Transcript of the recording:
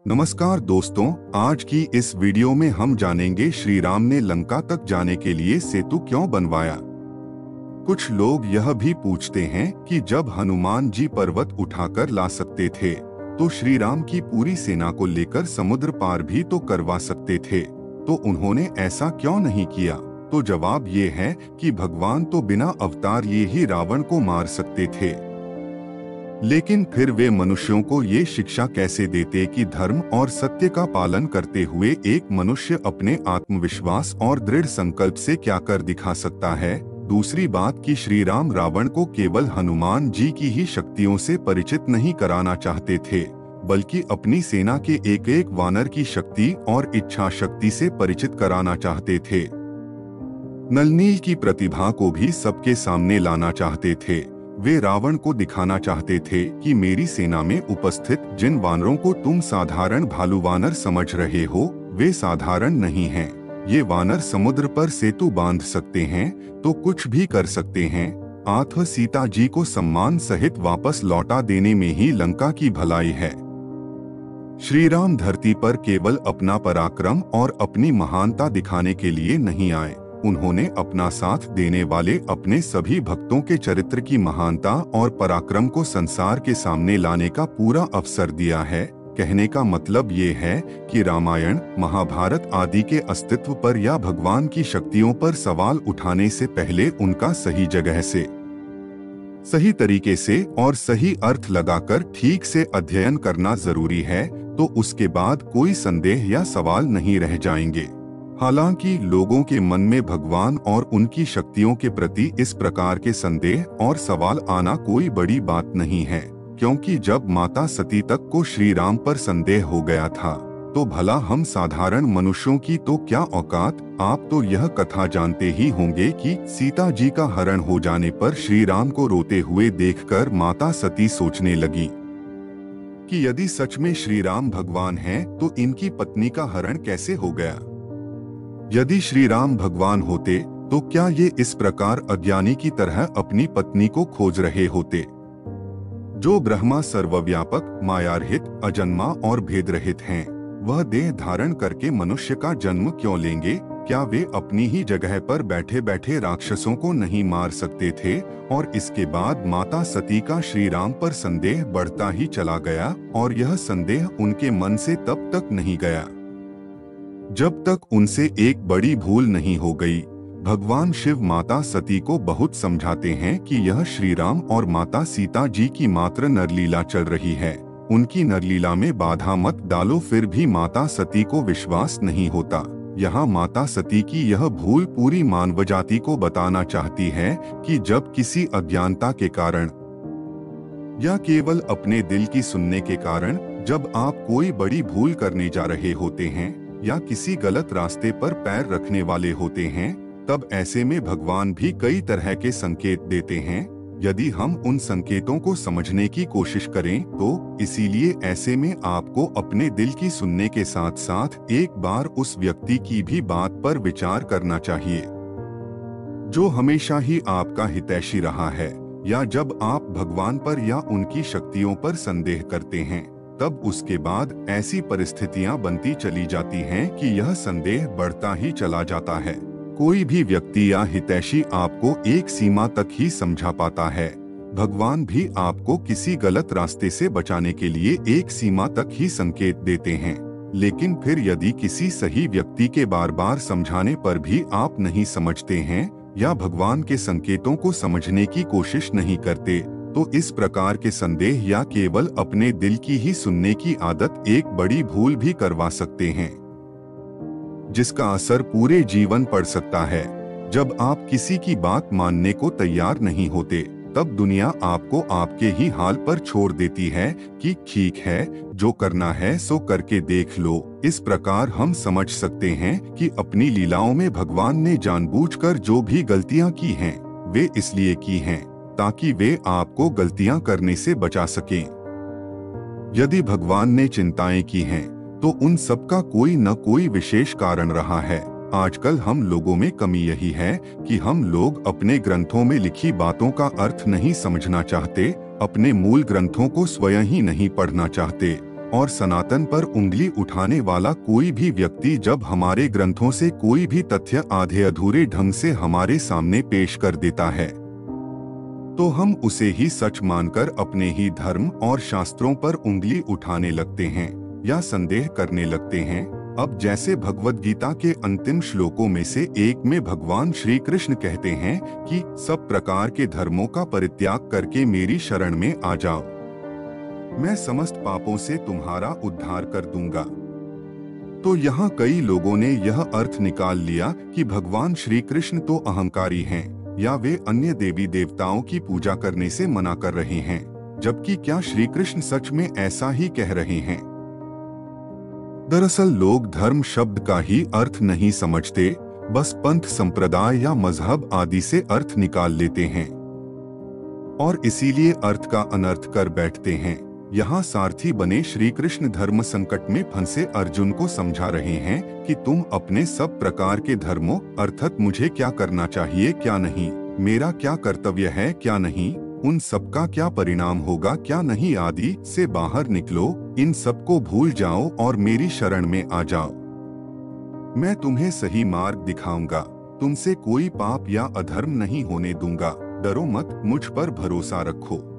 नमस्कार दोस्तों, आज की इस वीडियो में हम जानेंगे श्री राम ने लंका तक जाने के लिए सेतु क्यों बनवाया। कुछ लोग यह भी पूछते हैं कि जब हनुमान जी पर्वत उठाकर ला सकते थे तो श्री राम की पूरी सेना को लेकर समुद्र पार भी तो करवा सकते थे, तो उन्होंने ऐसा क्यों नहीं किया। तो जवाब ये है कि भगवान तो बिना अवतार लिए ही रावण को मार सकते थे, लेकिन फिर वे मनुष्यों को ये शिक्षा कैसे देते कि धर्म और सत्य का पालन करते हुए एक मनुष्य अपने आत्मविश्वास और दृढ़ संकल्प से क्या कर दिखा सकता है। दूसरी बात कि श्री राम रावण को केवल हनुमान जी की ही शक्तियों से परिचित नहीं कराना चाहते थे, बल्कि अपनी सेना के एक एक वानर की शक्ति और इच्छा शक्ति से परिचित कराना चाहते थे। नलनील की प्रतिभा को भी सबके सामने लाना चाहते थे। वे रावण को दिखाना चाहते थे कि मेरी सेना में उपस्थित जिन वानरों को तुम साधारण भालू वानर समझ रहे हो, वे साधारण नहीं हैं। ये वानर समुद्र पर सेतु बांध सकते हैं तो कुछ भी कर सकते हैं। आत्म सीता जी को सम्मान सहित वापस लौटा देने में ही लंका की भलाई है। श्री राम धरती पर केवल अपना पराक्रम और अपनी महानता दिखाने के लिए नहीं आए, उन्होंने अपना साथ देने वाले अपने सभी भक्तों के चरित्र की महानता और पराक्रम को संसार के सामने लाने का पूरा अवसर दिया है। कहने का मतलब ये है कि रामायण, महाभारत आदि के अस्तित्व पर या भगवान की शक्तियों पर सवाल उठाने से पहले उनका सही जगह से, सही तरीके से और सही अर्थ लगाकर ठीक से अध्ययन करना जरूरी है, तो उसके बाद कोई संदेह या सवाल नहीं रह जाएंगे। हालांकि लोगों के मन में भगवान और उनकी शक्तियों के प्रति इस प्रकार के संदेह और सवाल आना कोई बड़ी बात नहीं है, क्योंकि जब माता सती तक को श्री राम पर संदेह हो गया था तो भला हम साधारण मनुष्यों की तो क्या औकात। आप तो यह कथा जानते ही होंगे कि सीता जी का हरण हो जाने पर श्री राम को रोते हुए देखकर माता सती सोचने लगी कि यदि सच में श्री राम भगवान हैं तो इनकी पत्नी का हरण कैसे हो गया। यदि श्री राम भगवान होते तो क्या ये इस प्रकार अज्ञानी की तरह अपनी पत्नी को खोज रहे होते। जो ब्रह्मा सर्वव्यापक, मायारहित, अजन्मा और भेद रहित हैं, वह देह धारण करके मनुष्य का जन्म क्यों लेंगे। क्या वे अपनी ही जगह पर बैठे बैठे राक्षसों को नहीं मार सकते थे। और इसके बाद माता सती का श्री राम पर संदेह बढ़ता ही चला गया और यह संदेह उनके मन से तब तक नहीं गया जब तक उनसे एक बड़ी भूल नहीं हो गई। भगवान शिव माता सती को बहुत समझाते हैं कि यह श्री राम और माता सीता जी की मात्र नरलीला चल रही है, उनकी नरलीला में बाधा मत डालो। फिर भी माता सती को विश्वास नहीं होता। यहाँ माता सती की यह भूल पूरी मानव जाति को बताना चाहती है कि जब किसी अज्ञानता के कारण या केवल अपने दिल की सुनने के कारण जब आप कोई बड़ी भूल करने जा रहे होते हैं या किसी गलत रास्ते पर पैर रखने वाले होते हैं, तब ऐसे में भगवान भी कई तरह के संकेत देते हैं। यदि हम उन संकेतों को समझने की कोशिश करें तो इसीलिए ऐसे में आपको अपने दिल की सुनने के साथ साथ एक बार उस व्यक्ति की भी बात पर विचार करना चाहिए जो हमेशा ही आपका हितैषी रहा है। या जब आप भगवान पर या उनकी शक्तियों पर संदेह करते हैं, तब उसके बाद ऐसी परिस्थितियां बनती चली जाती हैं कि यह संदेह बढ़ता ही चला जाता है। कोई भी व्यक्ति या हितैषी आपको एक सीमा तक ही समझा पाता है। भगवान भी आपको किसी गलत रास्ते से बचाने के लिए एक सीमा तक ही संकेत देते हैं, लेकिन फिर यदि किसी सही व्यक्ति के बार बार समझाने पर भी आप नहीं समझते हैं या भगवान के संकेतों को समझने की कोशिश नहीं करते, तो इस प्रकार के संदेह या केवल अपने दिल की ही सुनने की आदत एक बड़ी भूल भी करवा सकते हैं, जिसका असर पूरे जीवन पड़ सकता है। जब आप किसी की बात मानने को तैयार नहीं होते, तब दुनिया आपको आपके ही हाल पर छोड़ देती है कि ठीक है, जो करना है सो करके देख लो। इस प्रकार हम समझ सकते हैं कि अपनी लीलाओं में भगवान ने जानबूझकर जो भी गलतियां की हैं, वे इसलिए की हैं ताकि वे आपको गलतियां करने से बचा सकें। यदि भगवान ने चिंताएं की हैं, तो उन सब का कोई न कोई विशेष कारण रहा है। आजकल हम लोगों में कमी यही है कि हम लोग अपने ग्रंथों में लिखी बातों का अर्थ नहीं समझना चाहते, अपने मूल ग्रंथों को स्वयं ही नहीं पढ़ना चाहते और सनातन पर उंगली उठाने वाला कोई भी व्यक्ति जब हमारे ग्रंथों से कोई भी तथ्य आधे अधूरे ढंग से हमारे सामने पेश कर देता है तो हम उसे ही सच मानकर अपने ही धर्म और शास्त्रों पर उंगली उठाने लगते हैं या संदेह करने लगते हैं। अब जैसे भगवद गीता के अंतिम श्लोकों में से एक में भगवान श्री कृष्ण कहते हैं कि सब प्रकार के धर्मों का परित्याग करके मेरी शरण में आ जाओ, मैं समस्त पापों से तुम्हारा उद्धार कर दूंगा। तो यहाँ कई लोगों ने यह अर्थ निकाल लिया कि भगवान श्री कृष्ण तो अहंकारी हैं या वे अन्य देवी देवताओं की पूजा करने से मना कर रहे हैं, जबकि क्या श्री कृष्ण सच में ऐसा ही कह रहे हैं? दरअसल लोग धर्म शब्द का ही अर्थ नहीं समझते, बस पंथ, संप्रदाय या मजहब आदि से अर्थ निकाल लेते हैं और इसीलिए अर्थ का अनर्थ कर बैठते हैं। यहाँ सारथी बने श्री कृष्ण धर्म संकट में फंसे अर्जुन को समझा रहे हैं कि तुम अपने सब प्रकार के धर्मों अर्थात मुझे क्या करना चाहिए क्या नहीं, मेरा क्या कर्तव्य है क्या नहीं, उन सब का क्या परिणाम होगा क्या नहीं आदि से बाहर निकलो, इन सब को भूल जाओ और मेरी शरण में आ जाओ। मैं तुम्हें सही मार्ग दिखाऊंगा, तुमसे कोई पाप या अधर्म नहीं होने दूंगा, डरो मत, मुझ पर भरोसा रखो।